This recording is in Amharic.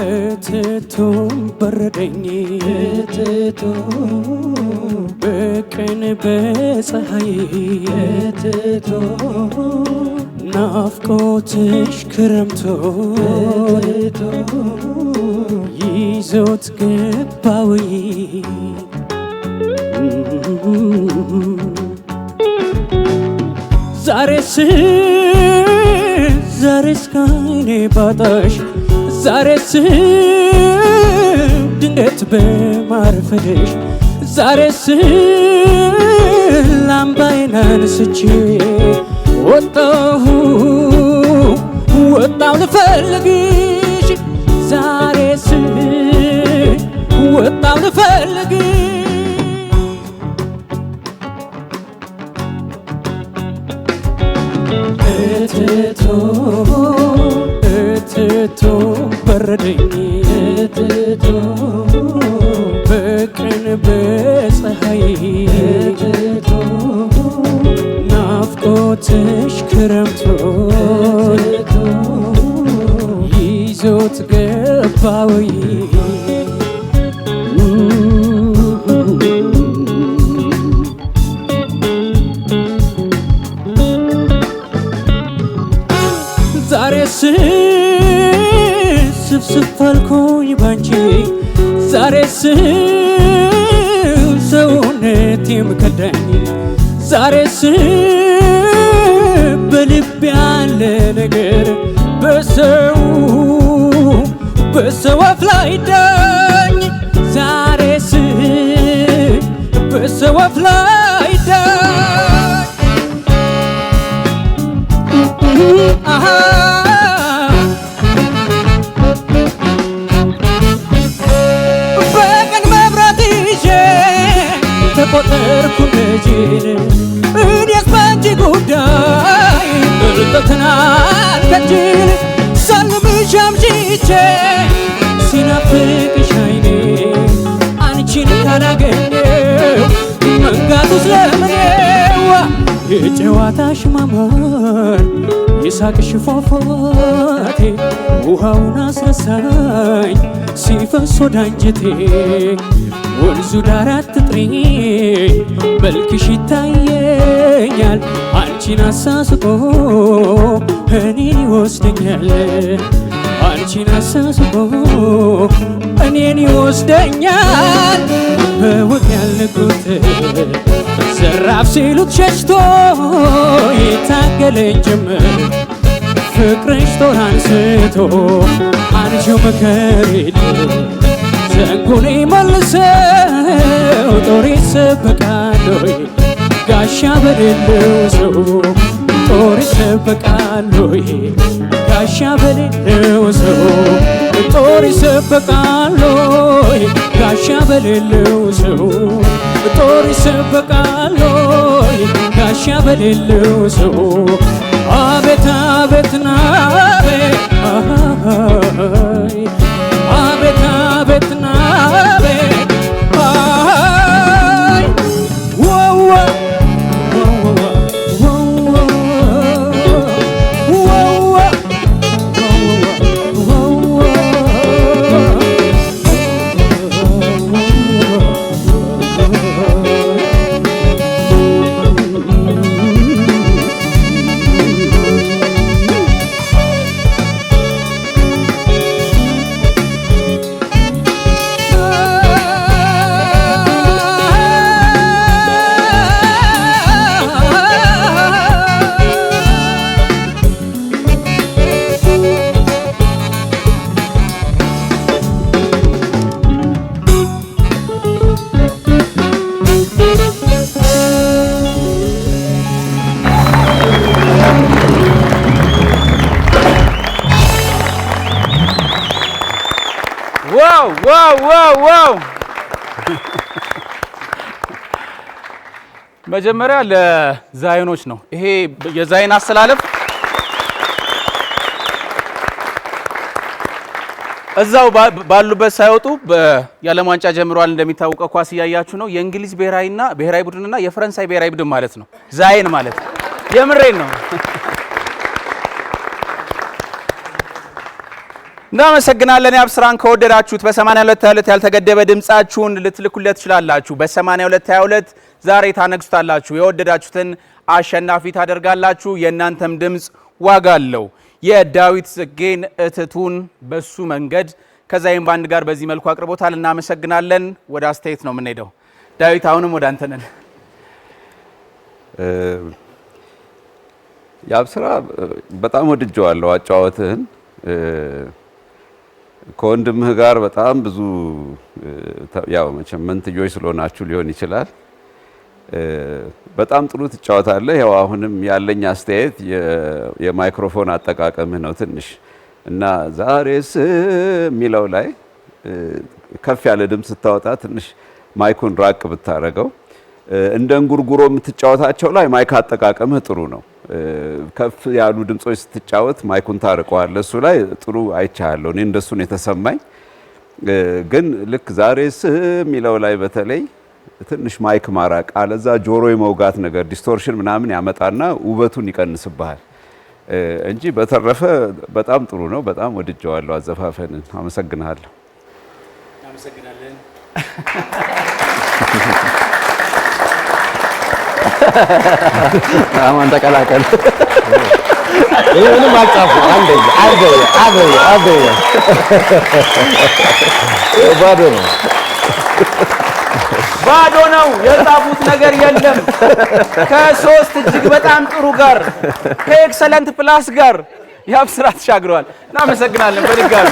እትቶ በረደኝ እትቶ በቀን በፀሐይ እትቶ ናፍቆትሽ ክረምቶ እትቶ ይዞት ገባዊ ዛሬስ ካይኔ ባጣሽ ዛሬስ ድንገት በማርፈድሽ ዛሬስ ላምባዬን አንስቼ ወጣሁ ልፈልግሽ ዛሬስ ወጣሁ ልፈልግሽ እትቶ በረደኝ እትቶ በቀን በፀሐይ እትቶ ናፍቆትሽ ክረምቶ እትቶ ይዞት ገባዊ ዛሬስ ስፍስፍ አልኩኝ ባንቺ ዛሬስ ሰውነቴም ከዳኝ ዛሬስ በልቤ ያለ ነገር በሰው አፍ ላይ ዳኝ ዛሬስ በሰው አፍ ላይ ዳኝ በቀን መብራት ይዤ ተቆጠርኩ ነጂን እኔስ ባንቺ ጉዳይ እርጥተናል ከጅል ሳልምሽ አምሽቼ ሲናፍቅሽ አይኔ አንቺን ካላገኘው መንጋቱስ ለምኔዋ የጨዋታሽ ማማር የሳቅሽ ፏፏቴ ውሃውን አስረሳኝ ሲፈስ ወደ አንጀቴ ወንዙ ዳር አትጥሪኝ መልክሽ ይታየኛል አንቺን አሳስቆ እኔን ይወስደኛል አንቺን አሳስቆ እኔን ይወስደኛል በውቅ ያልኩት ዘራፍ ሲሉት ሸሽቶ ይታገለኝ ጀመር ፍቅርሽ ጦር አንስቶ አንቺው መከሬድ ዘንጉን መልሰው ጦር ይሰበቃል ወይ ጋሻ በሌለው ሰው ጦር ይሰበቃል ወይ ጋሻ በሌለው ሰው ጦር ይሰበቃል ወይ ጋሻ በሌለው ሰው ጦር ይሰበቃል ወይ ጋሻ በሌለው ሰው አቤት አቤት ናቤ አቤት አቤት ናቤ ዋው መጀመሪያ ለዛይኖች ነው ይሄ የዛይን አስተላለፍ እዛው ባሉበት ሳይወጡ የዓለም ዋንጫ ጀምሯል እንደሚታወቀው ኳስ ያያችሁ ነው የእንግሊዝ ብሔራዊ ቡድንና የፈረንሳይ ብሔራዊ ቡድን ማለት ነው ዛይን ማለት የምሬን ነው እናመሰግናለን። ያብስራን ከወደዳችሁት በ8222 ያልተገደበ ድምጻችሁን ልትልኩለት ትችላላችሁ። በ8222 ዛሬ ታነግሱታላችሁ። የወደዳችሁትን አሸናፊ ታደርጋላችሁ። የእናንተም ድምጽ ዋጋ አለው። የዳዊት ጽጌን እትቱን በሱ መንገድ ከዛይም ባንድ ጋር በዚህ መልኩ አቅርቦታል። እናመሰግናለን። ወደ አስተያየት ነው የምንሄደው። ዳዊት አሁንም ወደ አንተ ነን። ያብስራ በጣም ወድጀዋለሁ አጫወትህን። ከወንድምህ ጋር በጣም ብዙ ያው መቼም መንትዮች ስለሆናችሁ ሊሆን ይችላል። በጣም ጥሩ ትጫወታለህ። ያው አሁንም ያለኝ አስተያየት የማይክሮፎን አጠቃቀምህ ነው ትንሽ እና ዛሬስ የሚለው ላይ ከፍ ያለ ድምፅ ስታወጣ ትንሽ ማይኩን ራቅ ብታረገው። እንደ እንጉርጉሮ የምትጫወታቸው ላይ ማይክ አጠቃቀምህ ጥሩ ነው። ከፍ ያሉ ድምጾች ስትጫወት ማይኩን ታርቀዋለህ። እሱ ላይ ጥሩ አይቻለሁ። እኔ እንደሱ ነው የተሰማኝ። ግን ልክ ዛሬስ የሚለው ላይ በተለይ ትንሽ ማይክ ማራቅ አለዛ ጆሮ የመውጋት ነገር ዲስቶርሽን ምናምን ያመጣና ውበቱን ይቀንስብሃል እንጂ በተረፈ በጣም ጥሩ ነው። በጣም ወድጀዋለሁ አዘፋፈንን። አመሰግናለሁ። እናመሰግናለን። አማን ተቀላቀል። ምንም አልጻፉ። አንደኛ ባዶ ነው። ባዶ ነው። የጻፉት ነገር የለም። ከሶስት እጅግ በጣም ጥሩ ጋር ከኤክሰለንት ፕላስ ጋር ያብስራ ተሻግረዋል። እናመሰግናለን በድጋሚ